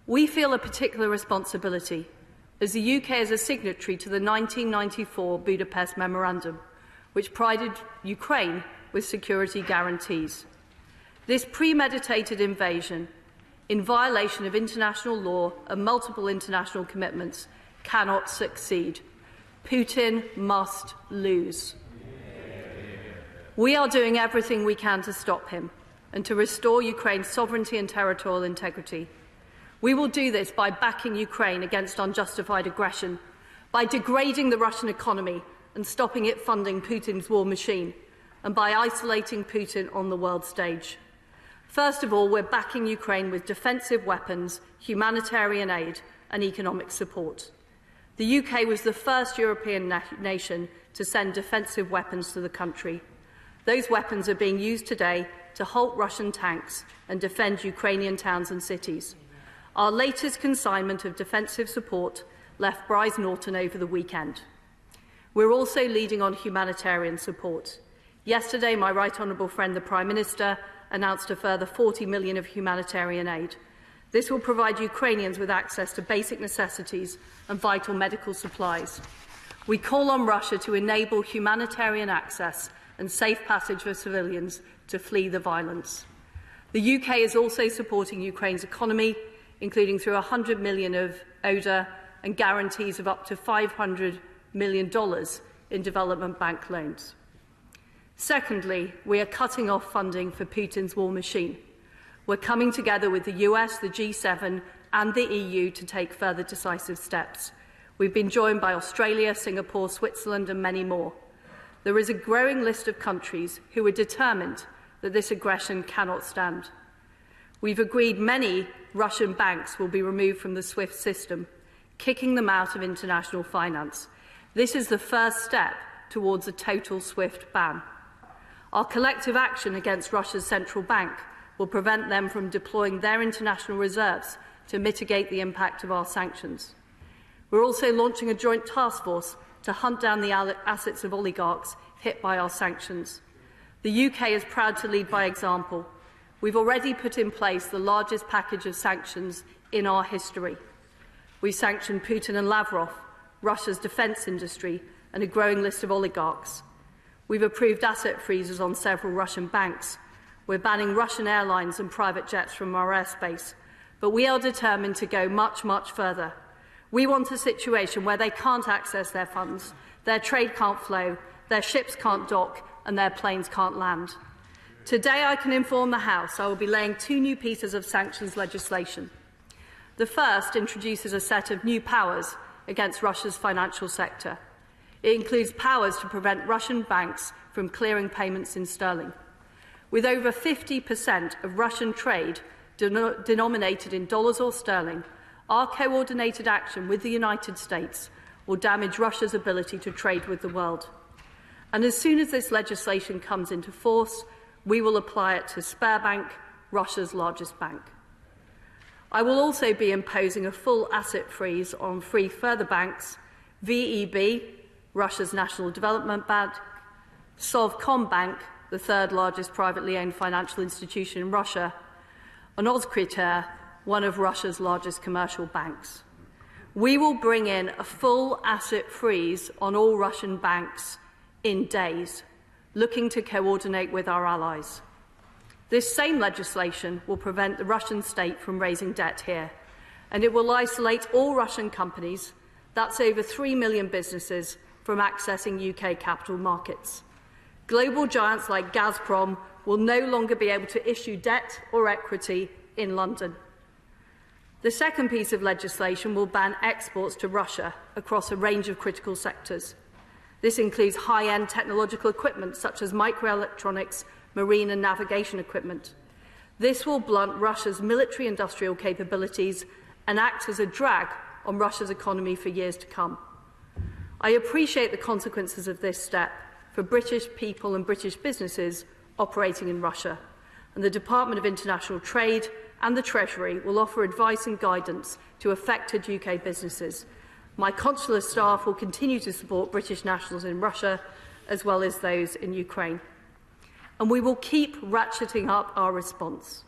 We feel a particular responsibility, as the UK is a signatory to the 1994 Budapest Memorandum, which provided Ukraine with security guarantees. This premeditated invasion, in violation of international law and multiple international commitments, cannot succeed. Putin must lose. We are doing everything we can to stop him and to restore Ukraine's sovereignty and territorial integrity. We will do this by backing Ukraine against unjustified aggression, by degrading the Russian economy and stopping it funding Putin's war machine, and by isolating Putin on the world stage. First of all, we're backing Ukraine with defensive weapons, humanitarian aid and economic support. The UK was the first European nation to send defensive weapons to the country. Those weapons are being used today to halt Russian tanks and defend Ukrainian towns and cities. Our latest consignment of defensive support left Brize Norton over the weekend. We're also leading on humanitarian support. Yesterday, my right honourable friend, the Prime Minister, announced a further £40 million of humanitarian aid. This will provide Ukrainians with access to basic necessities and vital medical supplies. We call on Russia to enable humanitarian access and safe passage for civilians to flee the violence. The UK is also supporting Ukraine's economy, including through £100 million of ODA and guarantees of up to $500 million in development bank loans. Secondly, we are cutting off funding for Putin's war machine. We're coming together with the US, the G7 and the EU to take further decisive steps. We've been joined by Australia, Singapore, Switzerland and many more. There is a growing list of countries who are determined that this aggression cannot stand. We've agreed many Russian banks will be removed from the SWIFT system, kicking them out of international finance. This is the first step towards a total SWIFT ban. Our collective action against Russia's central bank will prevent them from deploying their international reserves to mitigate the impact of our sanctions. We're also launching a joint task force to hunt down the assets of oligarchs hit by our sanctions. The UK is proud to lead by example. We've already put in place the largest package of sanctions in our history. We've sanctioned Putin and Lavrov, Russia's defence industry, and a growing list of oligarchs. We've approved asset freezes on several Russian banks. We're banning Russian airlines and private jets from our airspace. But we are determined to go much, much further. We want a situation where they can't access their funds, their trade can't flow, their ships can't dock, and their planes can't land. Today, I can inform the House I will be laying 2 new pieces of sanctions legislation. The first introduces a set of new powers against Russia's financial sector. It includes powers to prevent Russian banks from clearing payments in sterling. With over 50% of Russian trade denominated in dollars or sterling, our coordinated action with the United States will damage Russia's ability to trade with the world. And as soon as this legislation comes into force, we will apply it to Sberbank, Russia's largest bank. I will also be imposing a full asset freeze on 3 further banks: VEB, Russia's National Development Bank, Sovcombank, the 3rd largest privately owned financial institution in Russia, and Ozkriter, one of Russia's largest commercial banks. We will bring in a full asset freeze on all Russian banks in days, looking to coordinate with our allies. This same legislation will prevent the Russian state from raising debt here, and it will isolate all Russian companies, that's over 3 million businesses, from accessing UK capital markets. Global giants like Gazprom will no longer be able to issue debt or equity in London. The second piece of legislation will ban exports to Russia across a range of critical sectors. This includes high-end technological equipment such as microelectronics, marine and navigation equipment. This will blunt Russia's military-industrial capabilities and act as a drag on Russia's economy for years to come. I appreciate the consequences of this step for British people and British businesses operating in Russia, and the Department of International Trade and the Treasury will offer advice and guidance to affected UK businesses. My consular staff will continue to support British nationals in Russia, as well as those in Ukraine. And we will keep ratcheting up our response.